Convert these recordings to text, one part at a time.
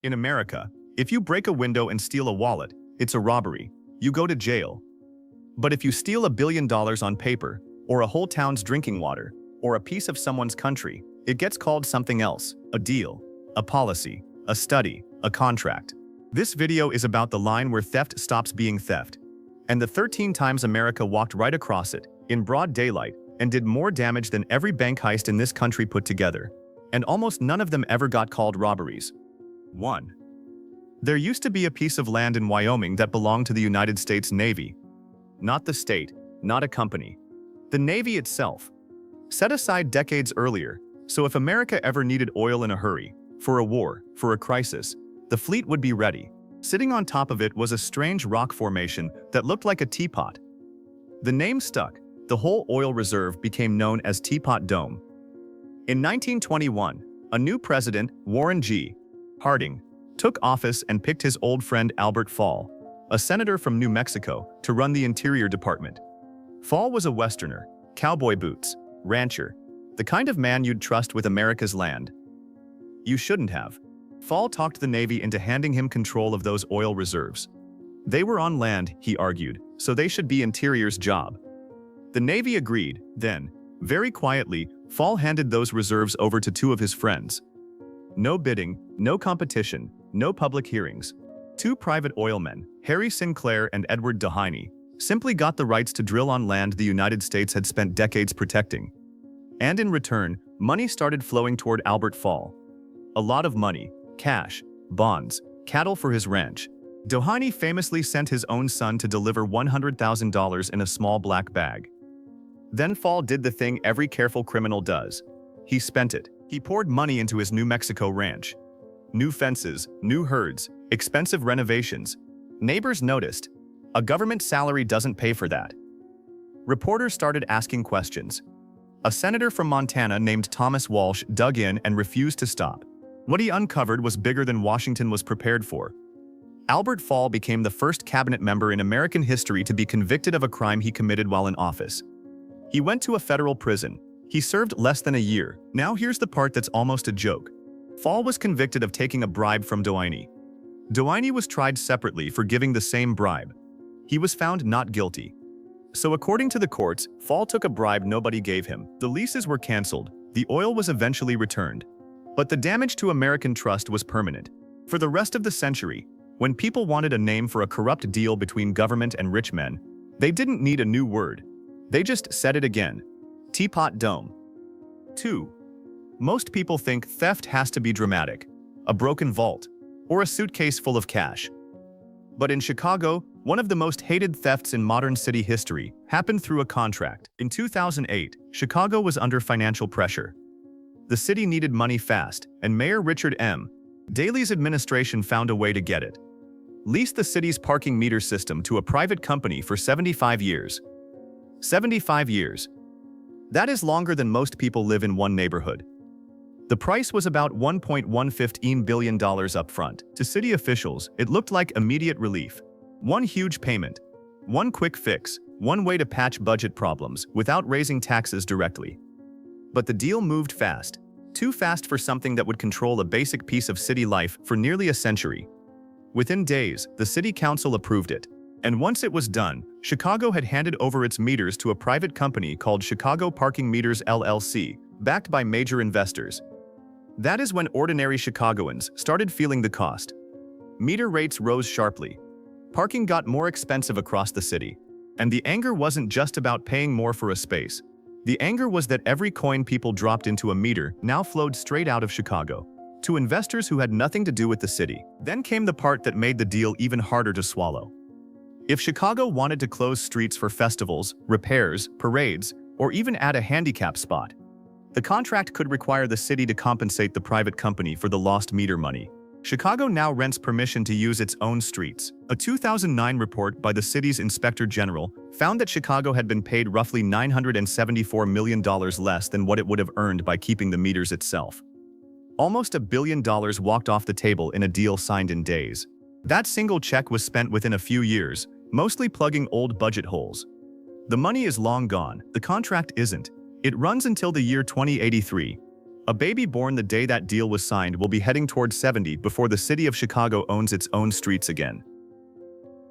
In America, if you break a window and steal a wallet, it's a robbery. You go to jail. But if you steal $1 billion on paper, or a whole town's drinking water, or a piece of someone's country, it gets called something else: a deal, a policy, a study, a contract. This video is about the line where theft stops being theft, and the 13 times America walked right across it, in broad daylight, and did more damage than every bank heist in this country put together. And almost none of them ever got called robberies. 1. There used to be a piece of land in Wyoming that belonged to the United States Navy. Not the state, not a company. The Navy itself. Set aside decades earlier, so if America ever needed oil in a hurry, for a war, for a crisis, the fleet would be ready. Sitting on top of it was a strange rock formation that looked like a teapot. The name stuck. The whole oil reserve became known as Teapot Dome. In 1921, a new president, Warren G. Harding, took office and picked his old friend Albert Fall, a senator from New Mexico, to run the Interior Department. Fall was a Westerner, cowboy boots, rancher, the kind of man you'd trust with America's land. You shouldn't have. Fall talked the Navy into handing him control of those oil reserves. They were on land, he argued, so they should be Interior's job. The Navy agreed. Then, very quietly, Fall handed those reserves over to two of his friends. No bidding, no competition, no public hearings. Two private oilmen, Harry Sinclair and Edward Doheny, simply got the rights to drill on land the United States had spent decades protecting. And in return, money started flowing toward Albert Fall. A lot of money, cash, bonds, cattle for his ranch. Doheny famously sent his own son to deliver $100,000 in a small black bag. Then Fall did the thing every careful criminal does. He spent it. He poured money into his New Mexico ranch. New fences, new herds, expensive renovations. Neighbors noticed. A government salary doesn't pay for that. Reporters started asking questions. A senator from Montana named Thomas Walsh dug in and refused to stop. What he uncovered was bigger than Washington was prepared for. Albert Fall became the first cabinet member in American history to be convicted of a crime he committed while in office. He went to a federal prison. He served less than a year. Now here's the part that's almost a joke. Fall was convicted of taking a bribe from Doheny. Doheny was tried separately for giving the same bribe. He was found not guilty. So according to the courts, Fall took a bribe nobody gave him. The leases were canceled. The oil was eventually returned. But the damage to American trust was permanent. For the rest of the century, when people wanted a name for a corrupt deal between government and rich men, they didn't need a new word. They just said it again. Teapot Dome. 2. Most people think theft has to be dramatic, a broken vault, or a suitcase full of cash. But in Chicago, one of the most hated thefts in modern city history happened through a contract. In 2008, Chicago was under financial pressure. The city needed money fast, and Mayor Richard M. Daley's administration found a way to get it. Leased the city's parking meter system to a private company for 75 years. 75 years. That is longer than most people live in one neighborhood. The price was about $1.115 billion up front. To city officials, it looked like immediate relief. One huge payment. One quick fix. One way to patch budget problems without raising taxes directly. But the deal moved fast. Too fast for something that would control a basic piece of city life for nearly a century. Within days, the city council approved it. And once it was done, Chicago had handed over its meters to a private company called Chicago Parking Meters LLC, backed by major investors. That is when ordinary Chicagoans started feeling the cost. Meter rates rose sharply. Parking got more expensive across the city. And the anger wasn't just about paying more for a space. The anger was that every coin people dropped into a meter now flowed straight out of Chicago to investors who had nothing to do with the city. Then came the part that made the deal even harder to swallow. If Chicago wanted to close streets for festivals, repairs, parades, or even add a handicap spot, the contract could require the city to compensate the private company for the lost meter money. Chicago now rents permission to use its own streets. A 2009 report by the city's Inspector General found that Chicago had been paid roughly $974 million less than what it would have earned by keeping the meters itself. Almost $1 billion walked off the table in a deal signed in days. That single check was spent within a few years, mostly plugging old budget holes. The money is long gone. The contract isn't. It runs until the year 2083. A baby born the day that deal was signed will be heading towards 70 before the city of Chicago owns its own streets again.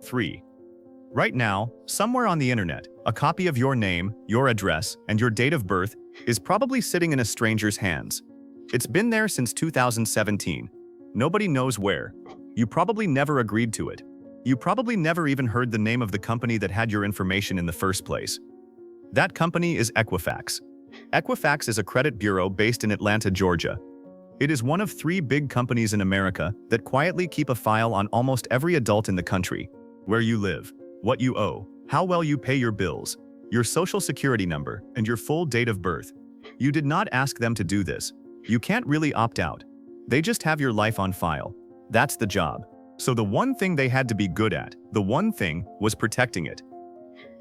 3. Right now, somewhere on the internet, a copy of your name, your address, and your date of birth is probably sitting in a stranger's hands. It's been there since 2017. Nobody knows where. You probably never agreed to it. You probably never even heard the name of the company that had your information in the first place. That company is Equifax. Equifax is a credit bureau based in Atlanta, Georgia. It is one of 3 big companies in America that quietly keep a file on almost every adult in the country. Where you live, what you owe, how well you pay your bills, your social security number, and your full date of birth. You did not ask them to do this. You can't really opt out. They just have your life on file. That's the job. So the one thing they had to be good at, the one thing, was protecting it.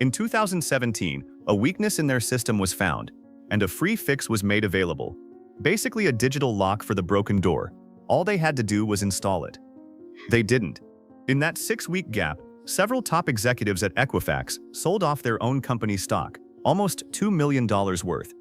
In 2017, a weakness in their system was found, and a free fix was made available. Basically a digital lock for the broken door. All they had to do was install it. They didn't. In that 6-week gap, several top executives at Equifax sold off their own company stock, almost $2 million worth.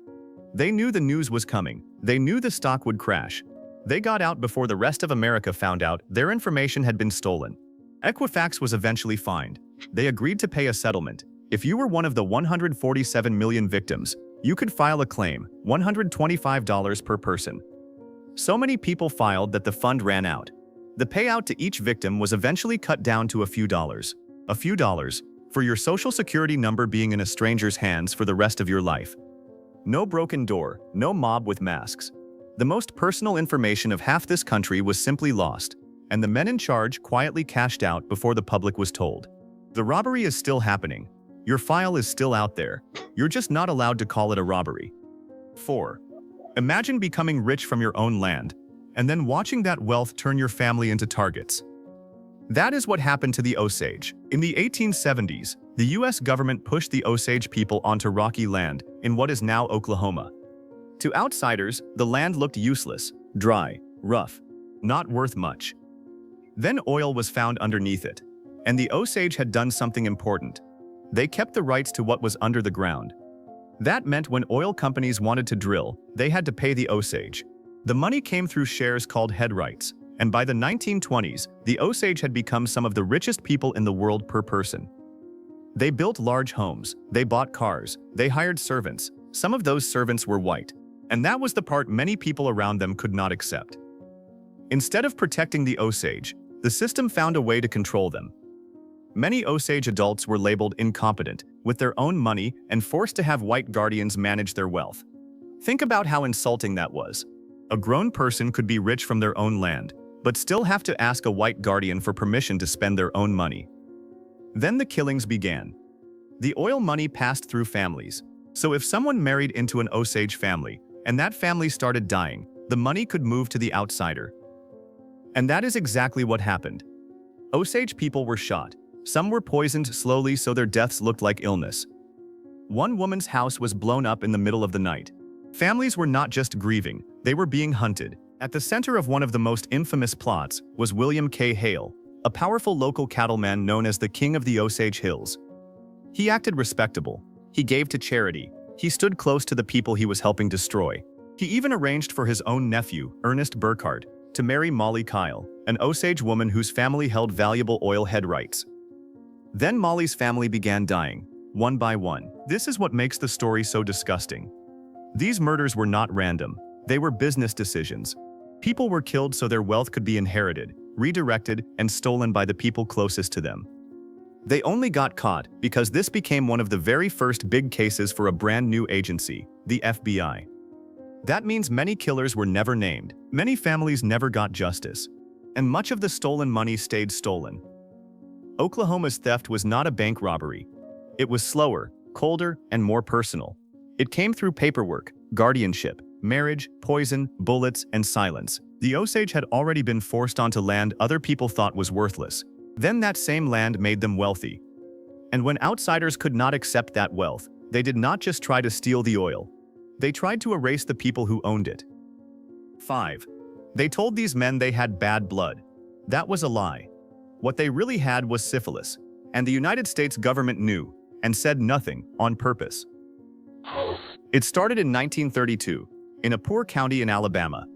They knew the news was coming. They knew the stock would crash. They got out before the rest of America found out their information had been stolen. Equifax was eventually fined. They agreed to pay a settlement. If you were one of the 147 million victims, you could file a claim, $125 per person. So many people filed that the fund ran out. The payout to each victim was eventually cut down to a few dollars. A few dollars for your social security number being in a stranger's hands for the rest of your life. No broken door, no mob with masks. The most personal information of half this country was simply lost, and the men in charge quietly cashed out before the public was told. The robbery is still happening. Your file is still out there. You're just not allowed to call it a robbery. 4. Imagine becoming rich from your own land, and then watching that wealth turn your family into targets. That is what happened to the Osage. In the 1870s, the US government pushed the Osage people onto rocky land in what is now Oklahoma. To outsiders, the land looked useless, dry, rough, not worth much. Then oil was found underneath it, and the Osage had done something important. They kept the rights to what was under the ground. That meant when oil companies wanted to drill, they had to pay the Osage. The money came through shares called head rights, and by the 1920s, the Osage had become some of the richest people in the world per person. They built large homes, they bought cars, they hired servants. Some of those servants were white, and that was the part many people around them could not accept. Instead of protecting the Osage, the system found a way to control them. Many Osage adults were labeled incompetent, with their own money, and forced to have white guardians manage their wealth. Think about how insulting that was. A grown person could be rich from their own land, but still have to ask a white guardian for permission to spend their own money. Then the killings began. The oil money passed through families, so if someone married into an Osage family, and that family started dying, the money could move to the outsider. And that is exactly what happened. Osage people were shot. Some were poisoned slowly so their deaths looked like illness. One woman's house was blown up in the middle of the night. Families were not just grieving, they were being hunted. At the center of one of the most infamous plots was William K. Hale, a powerful local cattleman known as the King of the Osage Hills. He acted respectable. He gave to charity. He stood close to the people he was helping destroy. He even arranged for his own nephew, Ernest Burkhart, to marry Molly Kyle, an Osage woman whose family held valuable oil head rights. Then Molly's family began dying, one by one. This is what makes the story so disgusting. These murders were not random. They were business decisions. People were killed so their wealth could be inherited, redirected, and stolen by the people closest to them. They only got caught because this became one of the very first big cases for a brand new agency, the FBI. That means many killers were never named, many families never got justice, and much of the stolen money stayed stolen. Oklahoma's theft was not a bank robbery. It was slower, colder, and more personal. It came through paperwork, guardianship, marriage, poison, bullets, and silence. The Osage had already been forced onto land other people thought was worthless. Then that same land made them wealthy. And when outsiders could not accept that wealth, they did not just try to steal the oil. They tried to erase the people who owned it. 5. They told these men they had bad blood. That was a lie. What they really had was syphilis, and the United States government knew, and said nothing, on purpose. It started in 1932. In a poor county in Alabama,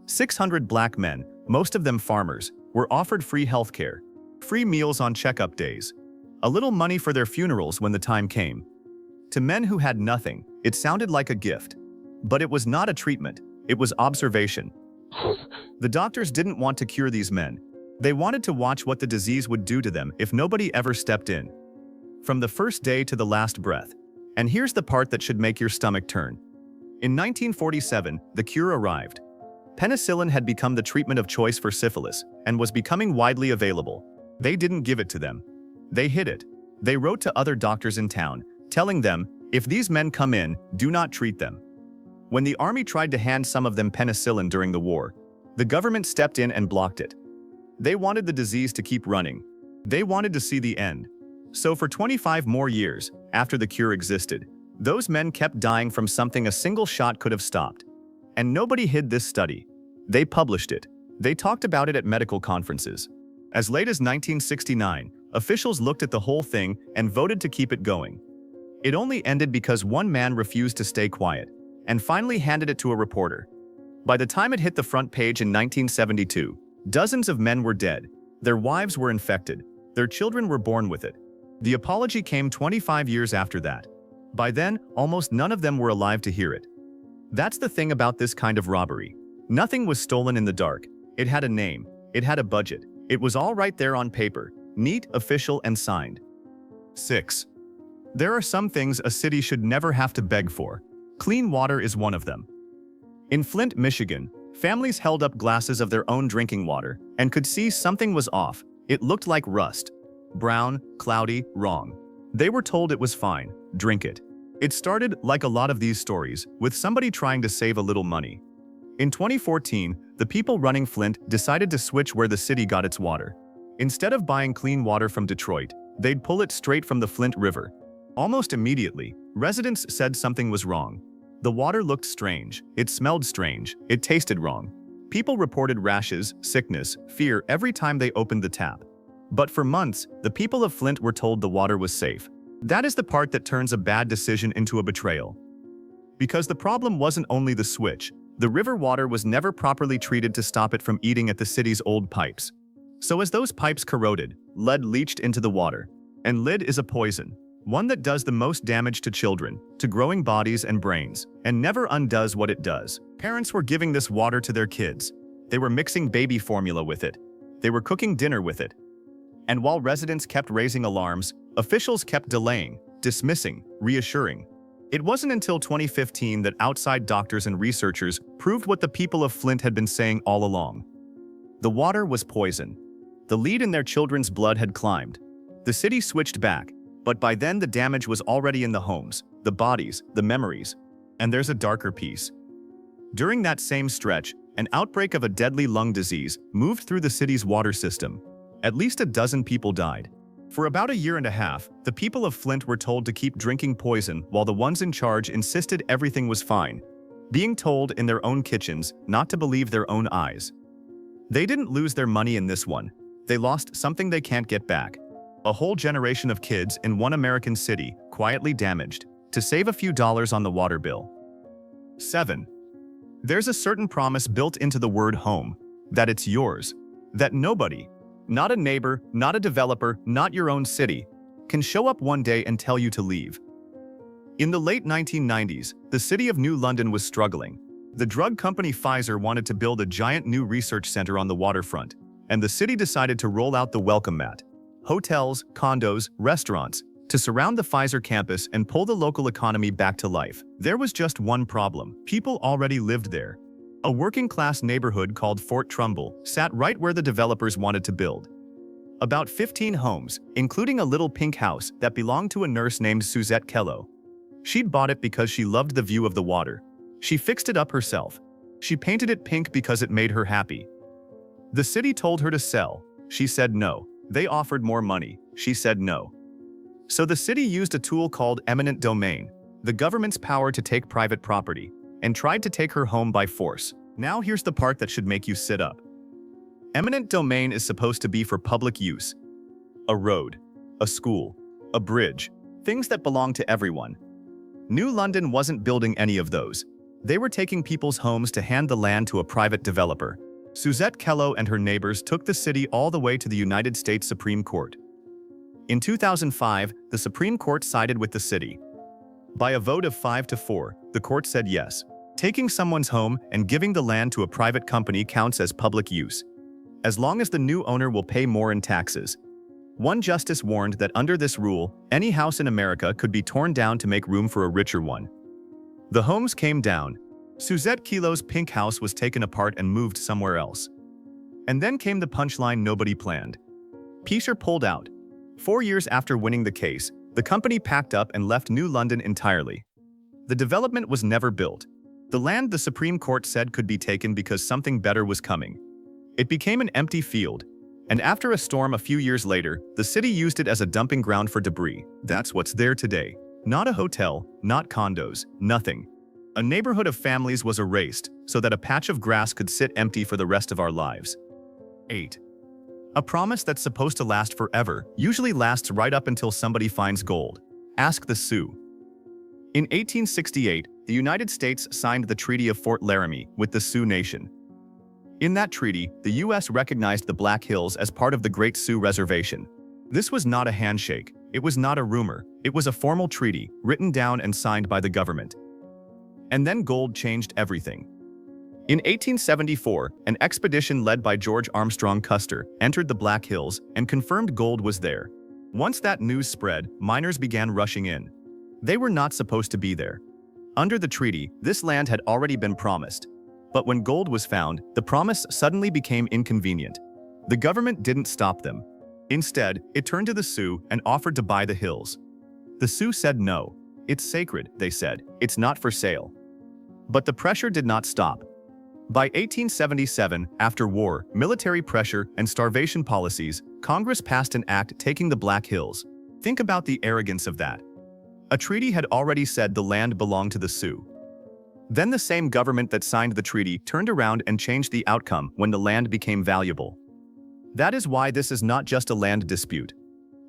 600 black men, most of them farmers, were offered free health care, free meals on checkup days, a little money for their funerals when the time came. To men who had nothing, it sounded like a gift. But it was not a treatment, it was observation. The doctors didn't want to cure these men. They wanted to watch what the disease would do to them if nobody ever stepped in. From the first day to the last breath. And here's the part that should make your stomach turn. In 1947, the cure arrived. Penicillin had become the treatment of choice for syphilis and was becoming widely available. They didn't give it to them. They hid it. They wrote to other doctors in town, telling them, if these men come in, do not treat them. When the army tried to hand some of them penicillin during the war, the government stepped in and blocked it. They wanted the disease to keep running. They wanted to see the end. So for 25 more years, after the cure existed, those men kept dying from something a single shot could have stopped. And nobody hid this study. They published it. They talked about it at medical conferences. As late as 1969, officials looked at the whole thing and voted to keep it going. It only ended because one man refused to stay quiet and finally handed it to a reporter. By the time it hit the front page in 1972, dozens of men were dead, their wives were infected, their children were born with it. The apology came 25 years after that. By then, almost none of them were alive to hear it. That's the thing about this kind of robbery. Nothing was stolen in the dark. It had a name. It had a budget. It was all right there on paper, neat, official, and signed. 6. There are some things a city should never have to beg for. Clean water is one of them. In Flint, Michigan, families held up glasses of their own drinking water and could see something was off. It looked like rust. Brown, cloudy, wrong. They were told it was fine, drink it. It started, like a lot of these stories, with somebody trying to save a little money. In 2014, the people running Flint decided to switch where the city got its water. Instead of buying clean water from Detroit, they'd pull it straight from the Flint River. Almost immediately, residents said something was wrong. The water looked strange, it smelled strange, it tasted wrong. People reported rashes, sickness, fear every time they opened the tap. But for months, the people of Flint were told the water was safe. That is the part that turns a bad decision into a betrayal. Because the problem wasn't only the switch, the river water was never properly treated to stop it from eating at the city's old pipes. So as those pipes corroded, lead leached into the water. And lead is a poison, one that does the most damage to children, to growing bodies and brains, and never undoes what it does. Parents were giving this water to their kids. They were mixing baby formula with it. They were cooking dinner with it. And while residents kept raising alarms, officials kept delaying, dismissing, reassuring. It wasn't until 2015 that outside doctors and researchers proved what the people of Flint had been saying all along. The water was poison. The lead in their children's blood had climbed. The city switched back, but by then the damage was already in the homes, the bodies, the memories. And there's a darker piece. During that same stretch, an outbreak of a deadly lung disease moved through the city's water system. At least a dozen people died. For about a year and a half, the people of Flint were told to keep drinking poison while the ones in charge insisted everything was fine, being told in their own kitchens not to believe their own eyes. They didn't lose their money in this one. They lost something they can't get back. A whole generation of kids in one American city quietly damaged to save a few dollars on the water bill. 7. There's a certain promise built into the word home, that it's yours, that nobody, not a neighbor, not a developer, not your own city, can show up one day and tell you to leave. In the late 1990s, the city of New London was struggling. The drug company Pfizer wanted to build a giant new research center on the waterfront, and the city decided to roll out the welcome mat. Hotels, condos, restaurants, to surround the Pfizer campus and pull the local economy back to life. There was just one problem. People already lived there. A working-class neighborhood called Fort Trumbull sat right where the developers wanted to build. About 15 homes, including a little pink house that belonged to a nurse named Suzette Kello. She'd bought it because she loved the view of the water. She fixed it up herself. She painted it pink because it made her happy. The city told her to sell. She said no. They offered more money. She said no. So the city used a tool called eminent domain, the government's power to take private property, and tried to take her home by force. Now here's the part that should make you sit up. Eminent domain is supposed to be for public use. A road, a school, a bridge, things that belong to everyone. New London wasn't building any of those. They were taking people's homes to hand the land to a private developer. Suzette Kello and her neighbors took the city all the way to the United States Supreme Court. In 2005, the Supreme Court sided with the city. By a vote of 5-4, the court said yes. Taking someone's home and giving the land to a private company counts as public use, as long as the new owner will pay more in taxes. One justice warned that under this rule, any house in America could be torn down to make room for a richer one. The homes came down. Suzette Kello's pink house was taken apart and moved somewhere else. And then came the punchline nobody planned. Peischer pulled out. 4 years after winning the case, the company packed up and left New London entirely. The development was never built. The land the Supreme Court said could be taken because something better was coming. It became an empty field, and after a storm a few years later, the city used it as a dumping ground for debris. That's what's there today. Not a hotel, not condos, nothing. A neighborhood of families was erased so that a patch of grass could sit empty for the rest of our lives. 8. A promise that's supposed to last forever usually lasts right up until somebody finds gold. Ask the Sioux. In 1868, the United States signed the Treaty of Fort Laramie with the Sioux Nation. In that treaty, the U.S. recognized the Black Hills as part of the Great Sioux Reservation. This was not a handshake, it was not a rumor, it was a formal treaty, written down and signed by the government. And then gold changed everything. In 1874, an expedition led by George Armstrong Custer entered the Black Hills and confirmed gold was there. Once that news spread, miners began rushing in. They were not supposed to be there. Under the treaty, this land had already been promised. But when gold was found, the promise suddenly became inconvenient. The government didn't stop them. Instead, it turned to the Sioux and offered to buy the hills. The Sioux said no. It's sacred, they said. It's not for sale. But the pressure did not stop. By 1877, after war, military pressure, and starvation policies, Congress passed an act taking the Black Hills. Think about the arrogance of that. A treaty had already said the land belonged to the Sioux. Then the same government that signed the treaty turned around and changed the outcome when the land became valuable. That is why this is not just a land dispute.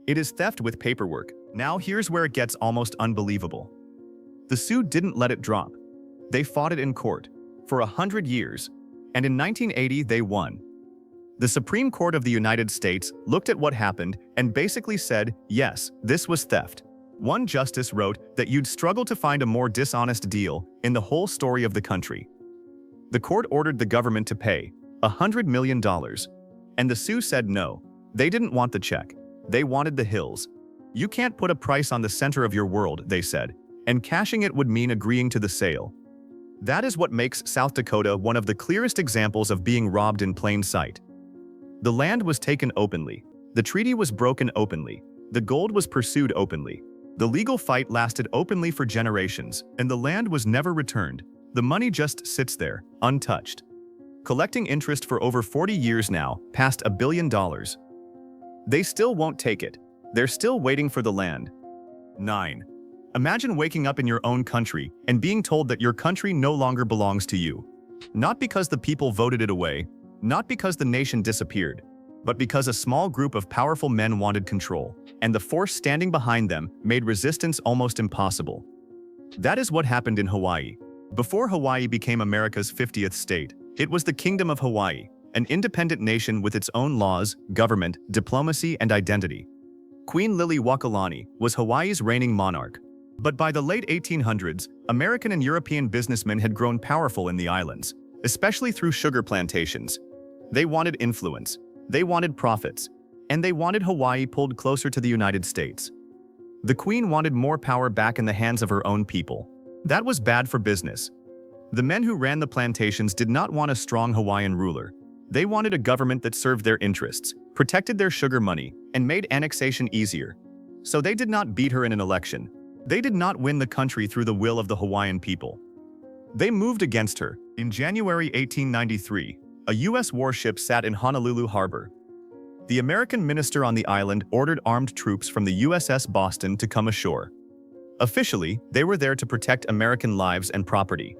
It is theft with paperwork. Now here's where it gets almost unbelievable. The Sioux didn't let it drop. They fought it in court for 100 years, and in 1980 they won. The Supreme Court of the United States looked at what happened and basically said, yes, this was theft. One justice wrote that you'd struggle to find a more dishonest deal in the whole story of the country. The court ordered the government to pay $100 million, and the Sioux said no. They didn't want the check. They wanted the hills. You can't put a price on the center of your world, they said, and cashing it would mean agreeing to the sale. That is what makes South Dakota one of the clearest examples of being robbed in plain sight. The land was taken openly. The treaty was broken openly. The gold was pursued openly. The legal fight lasted openly for generations, and the land was never returned. The money just sits there, untouched. Collecting interest for over 40 years now, past $1 billion. They still won't take it. They're still waiting for the land. 9. Imagine waking up in your own country and being told that your country no longer belongs to you. Not because the people voted it away, not because the nation disappeared, but because a small group of powerful men wanted control, and the force standing behind them made resistance almost impossible. That is what happened in Hawaii. Before Hawaii became America's 50th state, it was the Kingdom of Hawaii, an independent nation with its own laws, government, diplomacy, and identity. Queen Liliuokalani was Hawaii's reigning monarch. But by the late 1800s, American and European businessmen had grown powerful in the islands, especially through sugar plantations. They wanted influence. They wanted profits, and they wanted Hawaii pulled closer to the United States. The Queen wanted more power back in the hands of her own people. That was bad for business. The men who ran the plantations did not want a strong Hawaiian ruler. They wanted a government that served their interests, protected their sugar money, and made annexation easier. So they did not beat her in an election. They did not win the country through the will of the Hawaiian people. They moved against her. In January 1893, a U.S. warship sat in Honolulu Harbor. The American minister on the island ordered armed troops from the USS Boston to come ashore. Officially, they were there to protect American lives and property.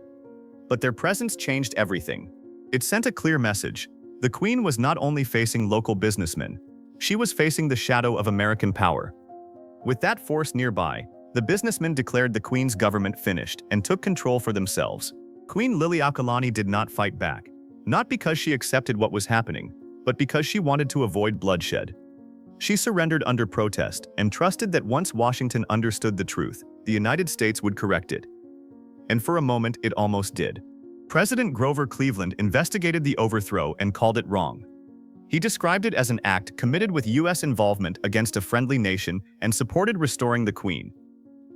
But their presence changed everything. It sent a clear message. The Queen was not only facing local businessmen, she was facing the shadow of American power. With that force nearby, the businessmen declared the Queen's government finished and took control for themselves. Queen Liliuokalani did not fight back, not because she accepted what was happening, but because she wanted to avoid bloodshed. She surrendered under protest and trusted that once Washington understood the truth, the United States would correct it. And for a moment, it almost did. President Grover Cleveland investigated the overthrow and called it wrong. He described it as an act committed with U.S. involvement against a friendly nation and supported restoring the Queen.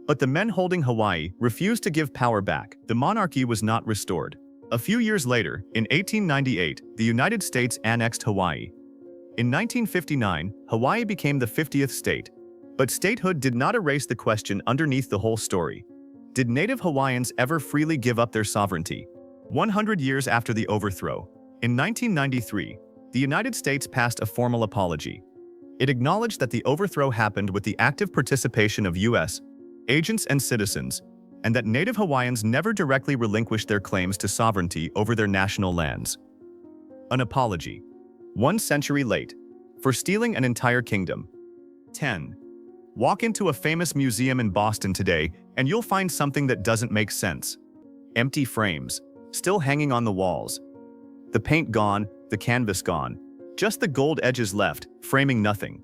But the men holding Hawaii refused to give power back. The monarchy was not restored. A few years later, in 1898, the United States annexed Hawaii. In 1959, Hawaii became the 50th state. But statehood did not erase the question underneath the whole story. Did Native Hawaiians ever freely give up their sovereignty? 100 years after the overthrow, in 1993, the United States passed a formal apology. It acknowledged that the overthrow happened with the active participation of U.S. agents and citizens, and that Native Hawaiians never directly relinquished their claims to sovereignty over their national lands. An apology. 1 century late. For stealing an entire kingdom. 10. Walk into a famous museum in Boston today, and you'll find something that doesn't make sense. Empty frames, still hanging on the walls. The paint gone, the canvas gone. Just the gold edges left, framing nothing.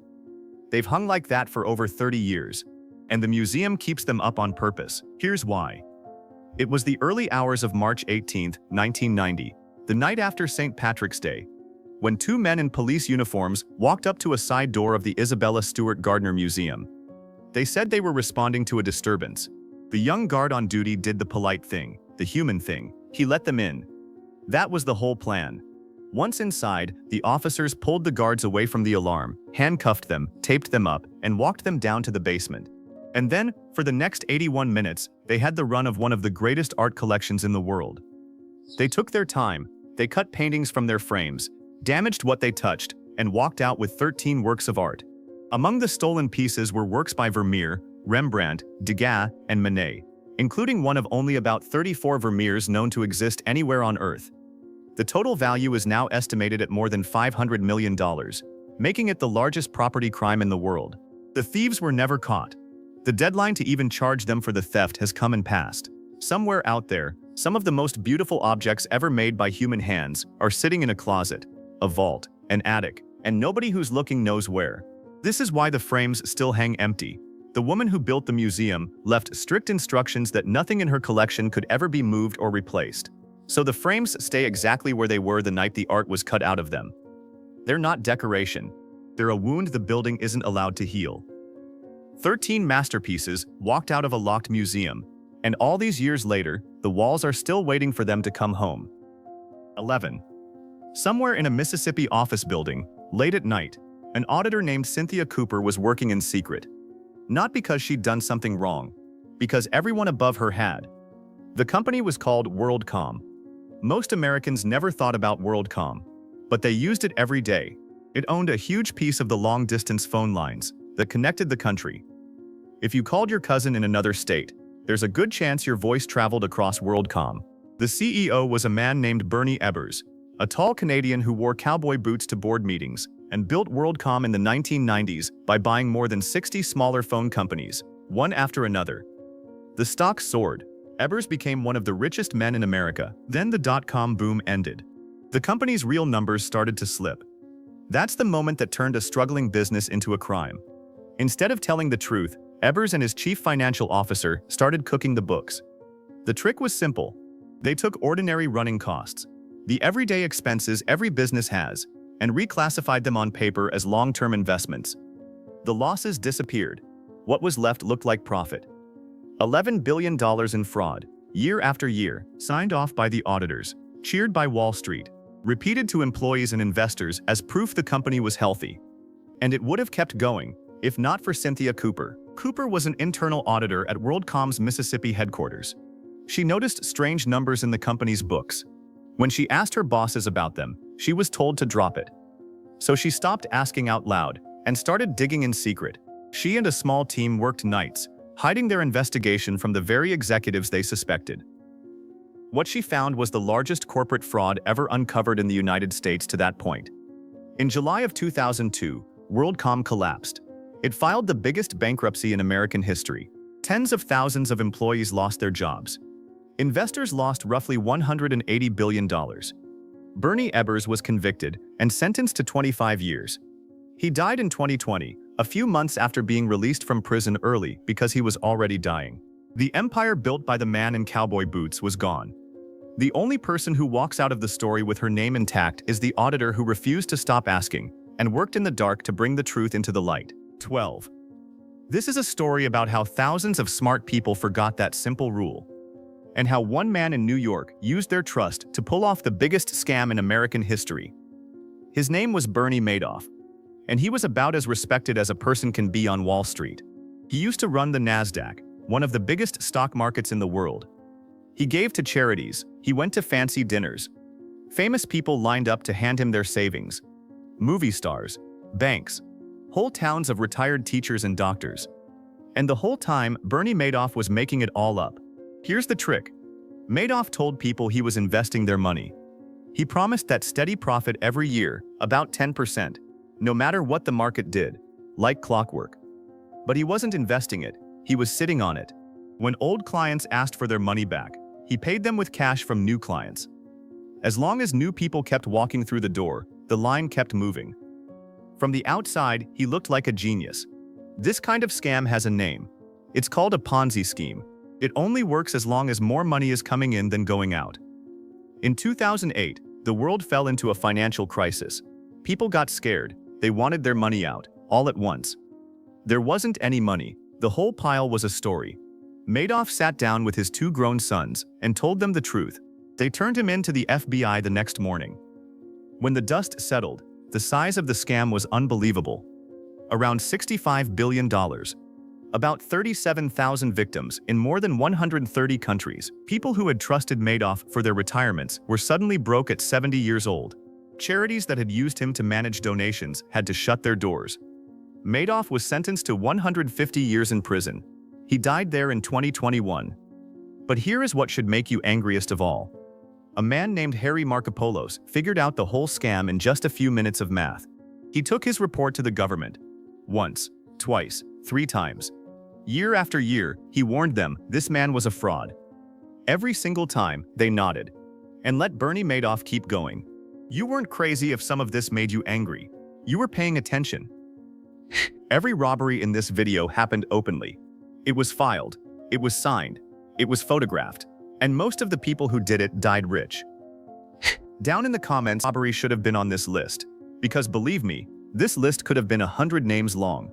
They've hung like that for over 30 years. And the museum keeps them up on purpose. Here's why. It was the early hours of March 18, 1990, the night after St. Patrick's Day, when 2 men in police uniforms walked up to a side door of the Isabella Stewart Gardner Museum. They said they were responding to a disturbance. The young guard on duty did the polite thing, the human thing. He let them in. That was the whole plan. Once inside, the officers pulled the guards away from the alarm, handcuffed them, taped them up, and walked them down to the basement. And then, for the next 81 minutes, they had the run of one of the greatest art collections in the world. They took their time, they cut paintings from their frames, damaged what they touched, and walked out with 13 works of art. Among the stolen pieces were works by Vermeer, Rembrandt, Degas, and Manet, including one of only about 34 Vermeers known to exist anywhere on Earth. The total value is now estimated at more than $500 million, making it the largest property crime in the world. The thieves were never caught. The deadline to even charge them for the theft has come and passed. Somewhere out there, some of the most beautiful objects ever made by human hands are sitting in a closet, a vault, an attic, and nobody who's looking knows where. This is why the frames still hang empty. The woman who built the museum left strict instructions that nothing in her collection could ever be moved or replaced. So the frames stay exactly where they were the night the art was cut out of them. They're not decoration. They're a wound the building isn't allowed to heal. 13 masterpieces walked out of a locked museum, and all these years later, the walls are still waiting for them to come home. 11. Somewhere in a Mississippi office building, late at night, an auditor named Cynthia Cooper was working in secret. Not because she'd done something wrong, because everyone above her had. The company was called WorldCom. Most Americans never thought about WorldCom, but they used it every day. It owned a huge piece of the long-distance phone lines that connected the country. If you called your cousin in another state, there's a good chance your voice traveled across WorldCom. The CEO was a man named Bernie Ebbers, a tall Canadian who wore cowboy boots to board meetings and built WorldCom in the 1990s by buying more than 60 smaller phone companies, one after another. The stock soared. Ebbers became one of the richest men in America. Then the dot-com boom ended. The company's real numbers started to slip. That's the moment that turned a struggling business into a crime. Instead of telling the truth, Ebbers and his chief financial officer started cooking the books. The trick was simple. They took ordinary running costs, the everyday expenses every business has, and reclassified them on paper as long-term investments. The losses disappeared. What was left looked like profit. $11 billion in fraud, year after year, signed off by the auditors, cheered by Wall Street, repeated to employees and investors as proof the company was healthy. And it would have kept going, if not for Cynthia Cooper. Cooper was an internal auditor at WorldCom's Mississippi headquarters. She noticed strange numbers in the company's books. When she asked her bosses about them, she was told to drop it. So she stopped asking out loud and started digging in secret. She and a small team worked nights, hiding their investigation from the very executives they suspected. What she found was the largest corporate fraud ever uncovered in the United States to that point. In July of 2002, WorldCom collapsed. It filed the biggest bankruptcy in American history. Tens of thousands of employees lost their jobs. Investors lost roughly $180 billion. Bernie Ebbers was convicted and sentenced to 25 years. He died in 2020, a few months after being released from prison early because he was already dying. The empire built by the man in cowboy boots was gone. The only person who walks out of the story with her name intact is the auditor who refused to stop asking and worked in the dark to bring the truth into the light. 12. This is a story about how thousands of smart people forgot that simple rule, and how one man in New York used their trust to pull off the biggest scam in American history. His name was Bernie Madoff, and he was about as respected as a person can be on Wall Street. He used to run the NASDAQ, one of the biggest stock markets in the world. He gave to charities, he went to fancy dinners. Famous people lined up to hand him their savings. Movie stars, banks, whole towns of retired teachers and doctors. And the whole time, Bernie Madoff was making it all up. Here's the trick. Madoff told people he was investing their money. He promised that steady profit every year, about 10%, no matter what the market did, like clockwork. But he wasn't investing it, he was sitting on it. When old clients asked for their money back, he paid them with cash from new clients. As long as new people kept walking through the door, the line kept moving. From the outside, he looked like a genius. This kind of scam has a name. It's called a Ponzi scheme. It only works as long as more money is coming in than going out. In 2008, the world fell into a financial crisis. People got scared. They wanted their money out, all at once. There wasn't any money. The whole pile was a story. Madoff sat down with his two grown sons and told them the truth. They turned him in to the FBI the next morning. When the dust settled, the size of the scam was unbelievable. Around $65 billion. About 37,000 victims in more than 130 countries. People who had trusted Madoff for their retirements were suddenly broke at 70 years old. Charities that had used him to manage donations had to shut their doors. Madoff was sentenced to 150 years in prison. He died there in 2021. But here is what should make you angriest of all. A man named Harry Markopolos figured out the whole scam in just a few minutes of math. He took his report to the government. Once, twice, 3 times. Year after year, he warned them this man was a fraud. Every single time, they nodded and let Bernie Madoff keep going. You weren't crazy if some of this made you angry. You were paying attention. Every robbery in this video happened openly. It was filed, it was signed, it was photographed, and most of the people who did it died rich. Down in the comments, robbery should have been on this list, because believe me, this list could have been 100 names long.